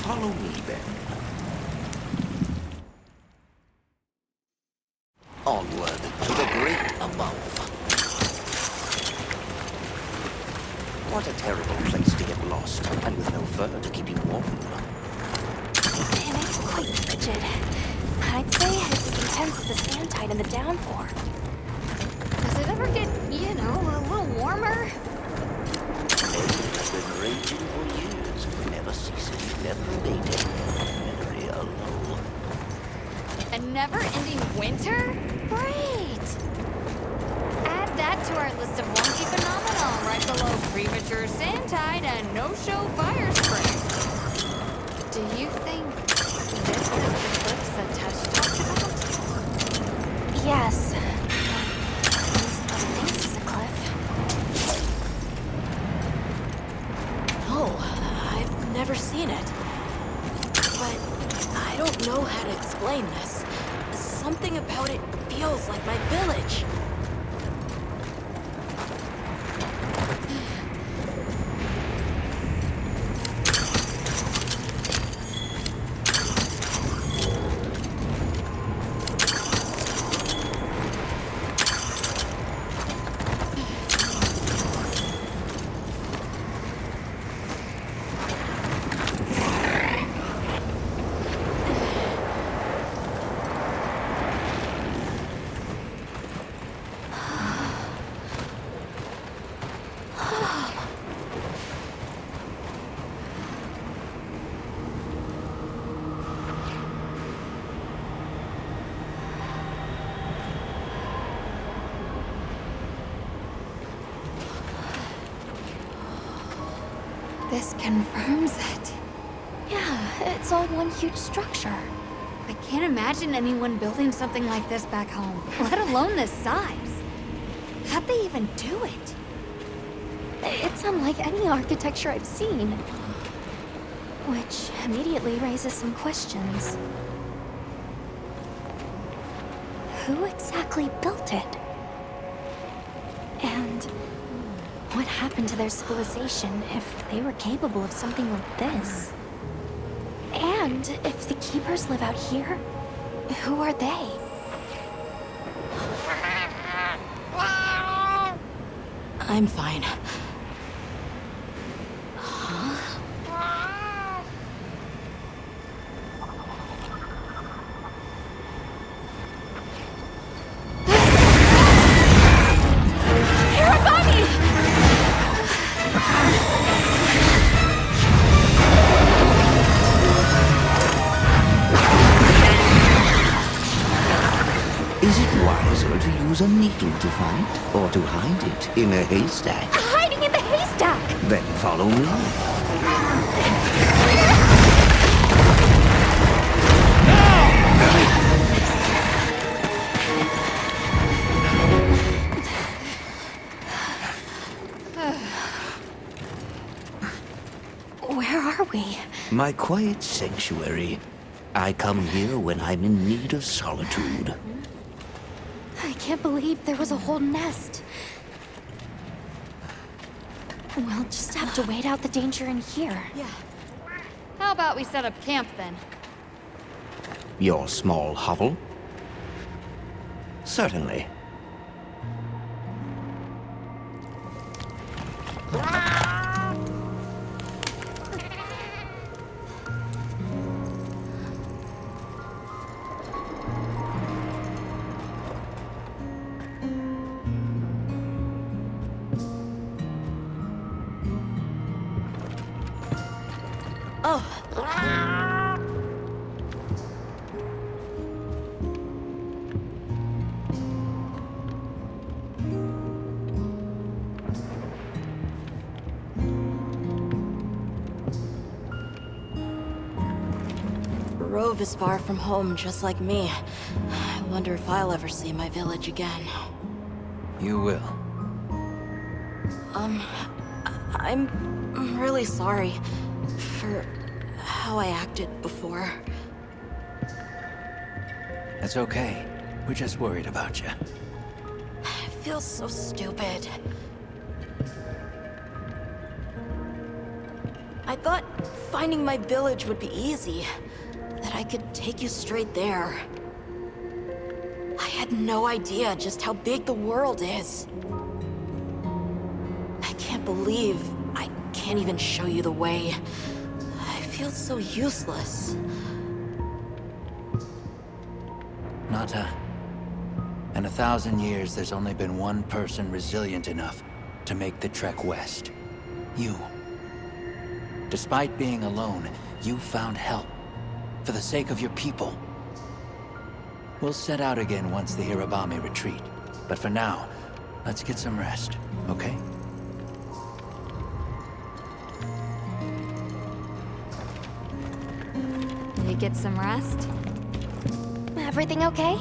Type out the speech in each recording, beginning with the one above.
Follow me, then. Onward to the great above. What a terrible place to get lost, and with no fur to keep you warm. And it's quite frigid. I'd say it's as intense as the sand tide in the downpour. Does it ever get, a little warmer? It has been raging for years, never ceasing, never abating, very low. A never-ending winter? Great! Add that to our list of wonky phenomena right below premature sand tide and no-show fire spring. Do you think this is the eclipse that Tesh talked about? Yes. At least what it thinks is a cliff. Oh, I've never seen it. But I don't know how to explain this. Something about it feels like my village. This confirms it. Yeah, it's all one huge structure. I can't imagine anyone building something like this back home, let alone this size. How'd they even do it? It's unlike any architecture I've seen. Which immediately raises some questions. Who exactly built it? And what happened to their civilization if they were capable of something like this? And if the Keepers live out here, who are they? I'm fine. Hirabami! Is it wiser to use a needle to find, or to hide it in a haystack? Hiding in the haystack! Then follow me. Where are we? My quiet sanctuary. I come here when I'm in need of solitude. I can't believe there was a whole nest. We'll just have to wait out the danger in here. Yeah. How about we set up camp then? Your small hovel? Certainly. Rove is far from home, just like me. I wonder if I'll ever see my village again. You will. I'm really sorry for how I acted before. That's okay. We're just worried about you. I feel so stupid. I thought finding my village would be easy. That I could take you straight there. I had no idea just how big the world is. I can't believe I can't even show you the way. I feel so useless. Nata, in 1,000 years, there's only been one person resilient enough to make the trek west. You. Despite being alone, you found help. For the sake of your people. We'll set out again once the Hirabami retreat. But for now, let's get some rest, okay? You get some rest? Everything okay?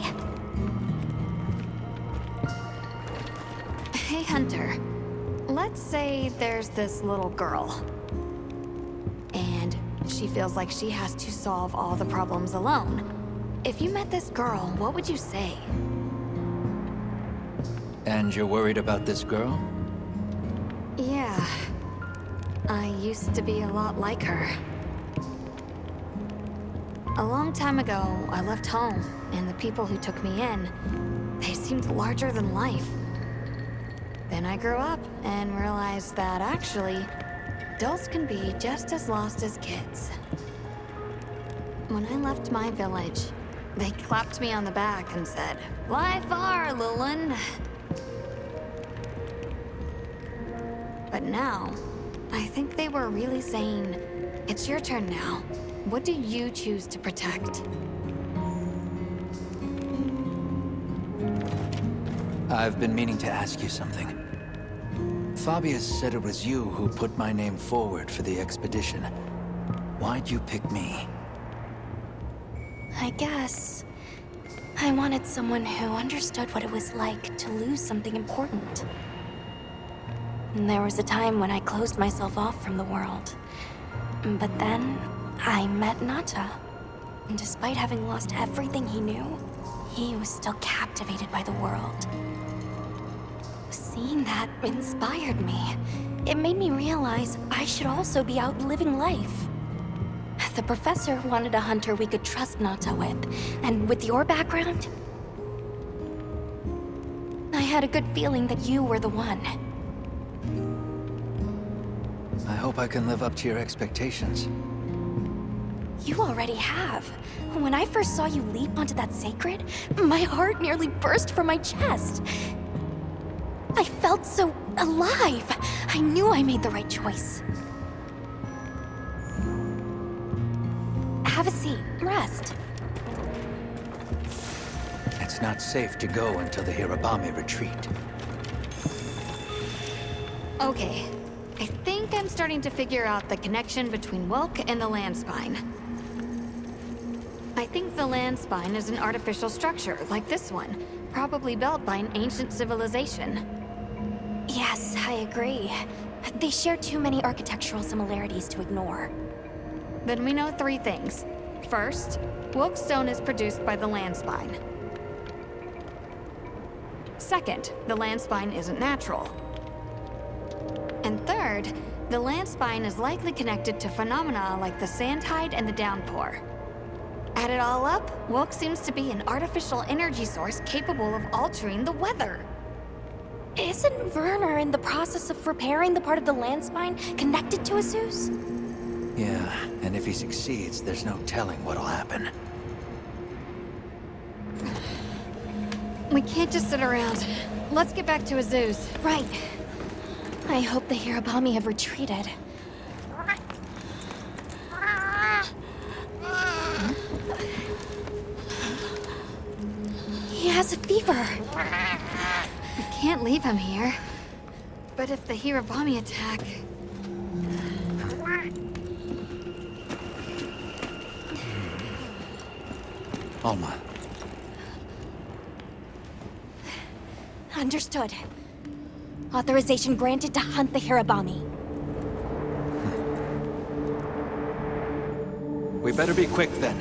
Hey, Hunter. Let's say there's this little girl. And she feels like she has to solve all the problems alone. If you met this girl, what would you say? And you're worried about this girl? Yeah. I used to be a lot like her. A long time ago, I left home, and the people who took me in, they seemed larger than life. Then I grew up and realized that actually, adults can be just as lost as kids. When I left my village, they clapped me on the back and said, "Fly far, Lilin." But now, I think they were really saying, "It's your turn now. What do you choose to protect?" I've been meaning to ask you something. Fabius said it was you who put my name forward for the expedition. Why'd you pick me? I guess I wanted someone who understood what it was like to lose something important. And there was a time when I closed myself off from the world. But then, I met Nata. And despite having lost everything he knew, he was still captivated by the world. Seeing that inspired me. It made me realize I should also be out living life. The professor wanted a hunter we could trust Nata with, and with your background, I had a good feeling that you were the one. I hope I can live up to your expectations. You already have. When I first saw you leap onto that sacred, my heart nearly burst from my chest. I felt so alive. I knew I made the right choice. Have a seat. Rest. It's not safe to go until the Hirabami retreat. Okay. I think I'm starting to figure out the connection between Wilk and the land spine. I think the land spine is an artificial structure, like this one, probably built by an ancient civilization. Yes, I agree. They share too many architectural similarities to ignore. Then we know 3 things. First, Wilk stone is produced by the land spine. Second, the land spine isn't natural. And third, the land spine is likely connected to phenomena like the sand tide and the downpour. Add it all up, Wilk seems to be an artificial energy source capable of altering the weather. Isn't Werner in the process of repairing the part of the land spine connected to a Zeus? Yeah, and if he succeeds, there's no telling what'll happen. We can't just sit around. Let's get back to Azu's. Right. I hope the Hirabami have retreated. He has a fever. We can't leave him here. But if the Hirabami attack... Alma, Understood. Authorization granted to hunt the Hirabami. we better be quick then.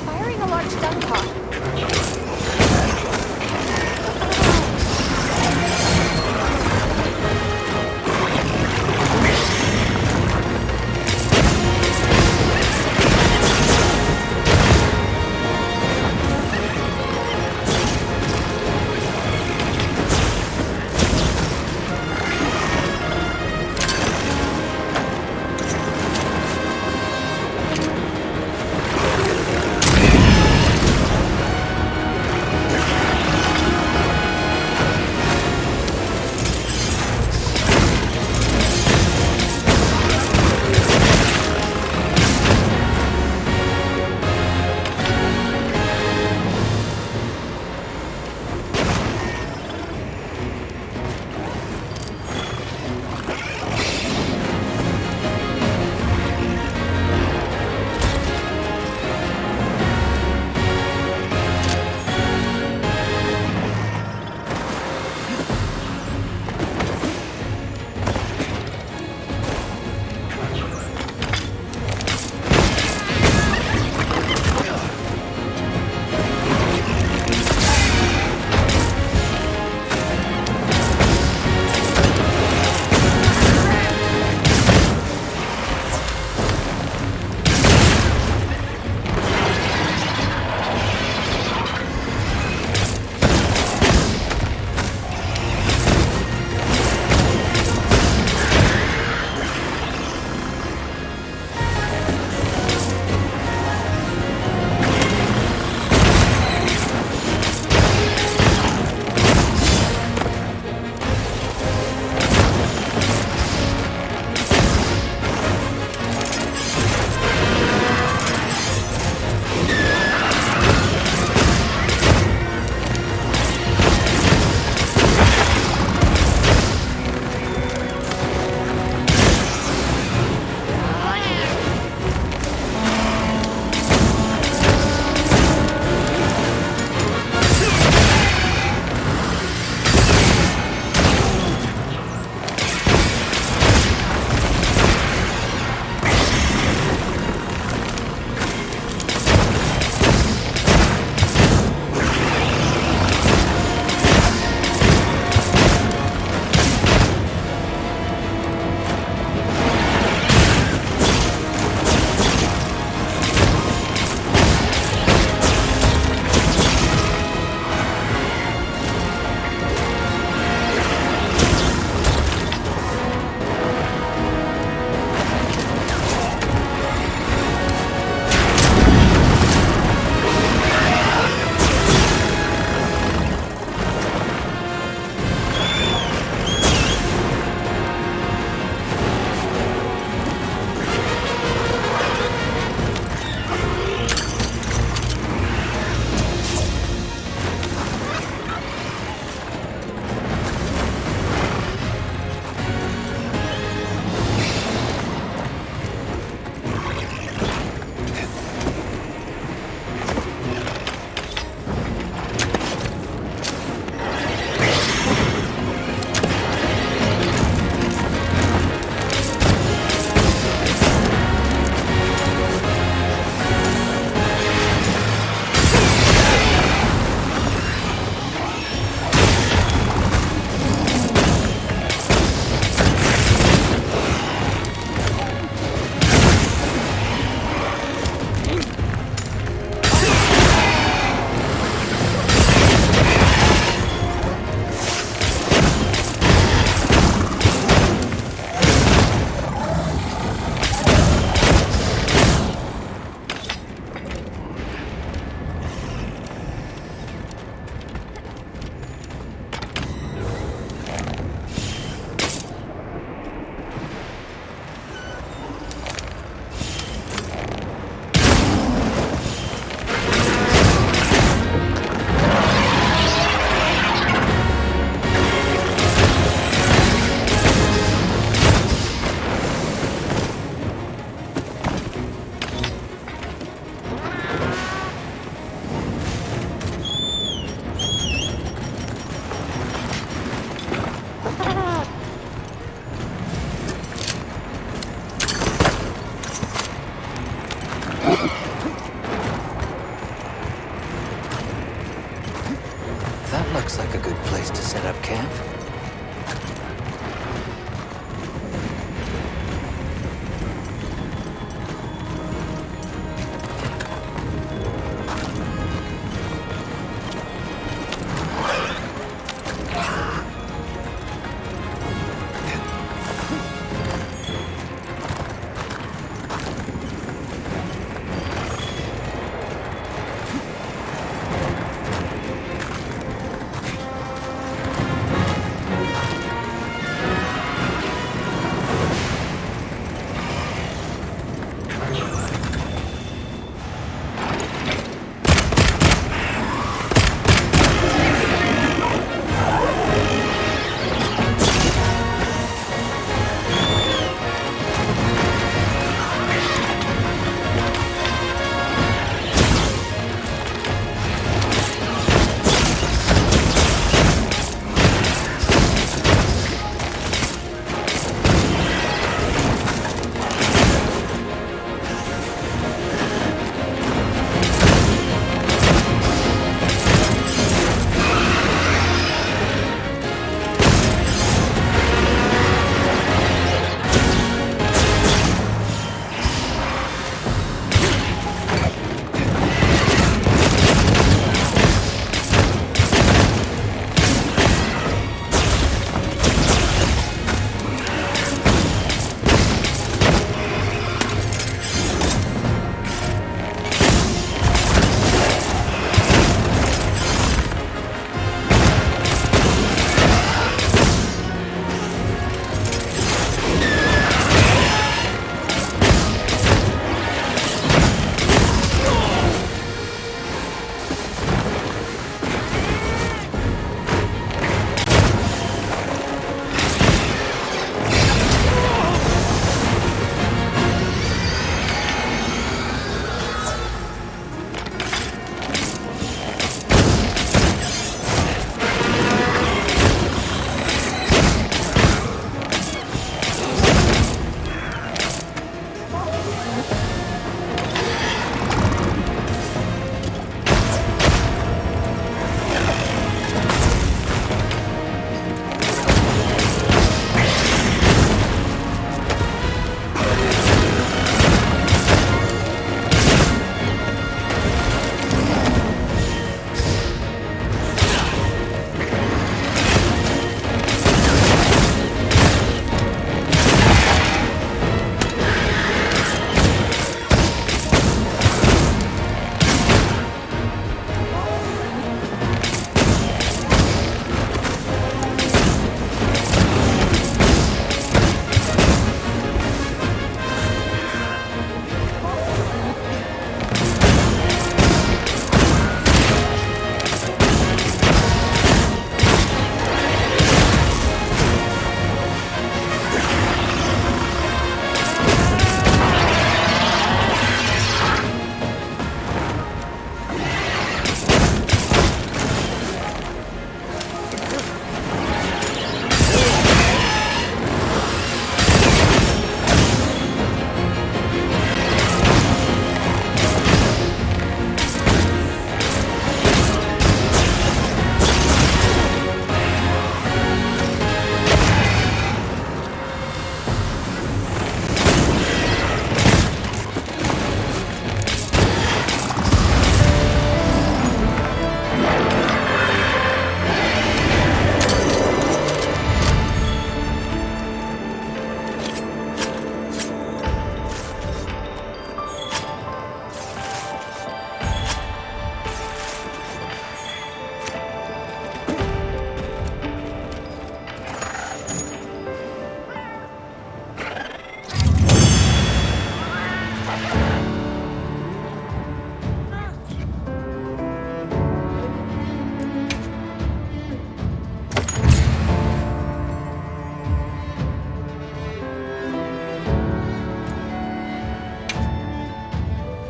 by firing a large stun pod. Looks like a good place to set up camp.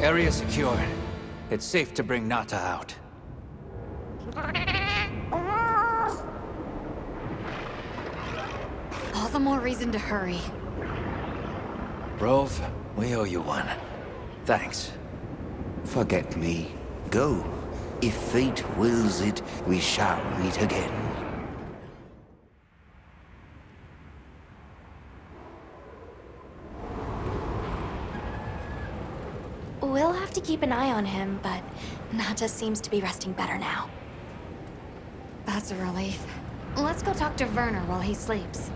Area secure. It's safe to bring Nata out. All the more reason to hurry. Rove, we owe you one. Thanks. Forget me. Go. If fate wills it, we shall meet again. We'll have to keep an eye on him, but Nata seems to be resting better now. That's a relief. Let's go talk to Werner while he sleeps.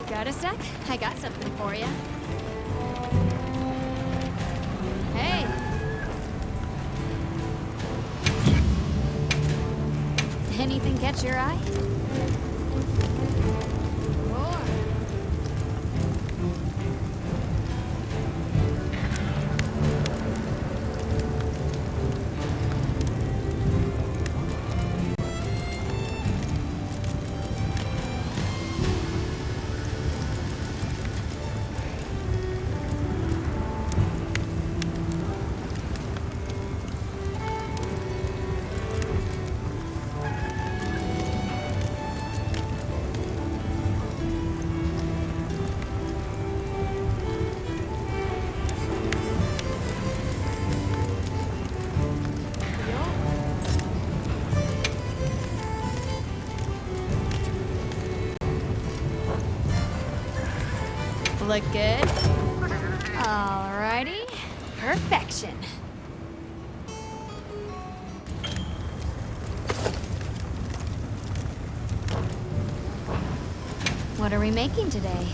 Got a sec? I got something for you. Hey! Anything catch your eye? More. Look good? Alrighty. Perfection. What are we making today?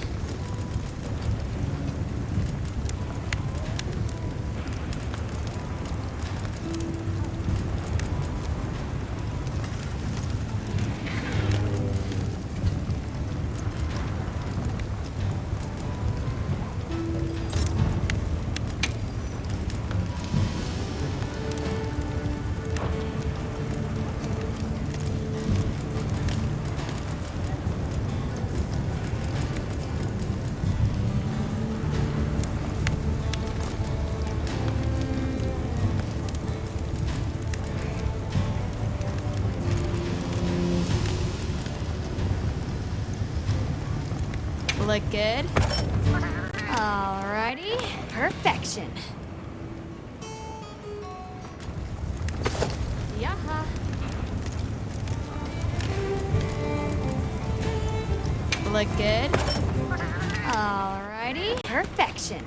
Look good? Alrighty. Perfection. Yaha. Look good? Alrighty. Perfection.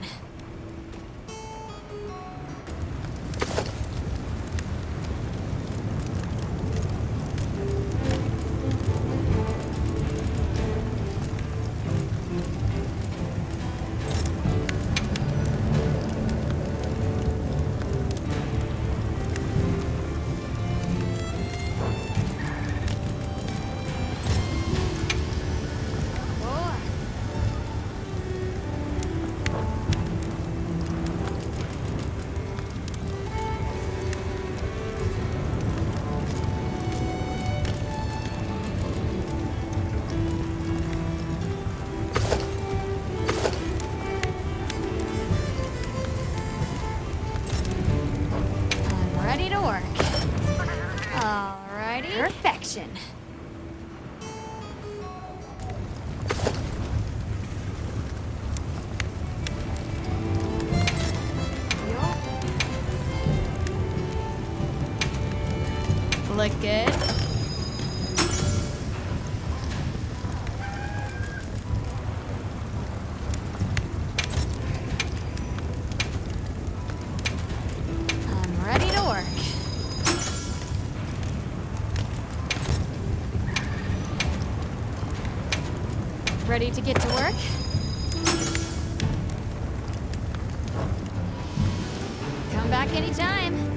Ready to work. Alrighty. Perfection. Look good? Ready to get to work? Come back anytime.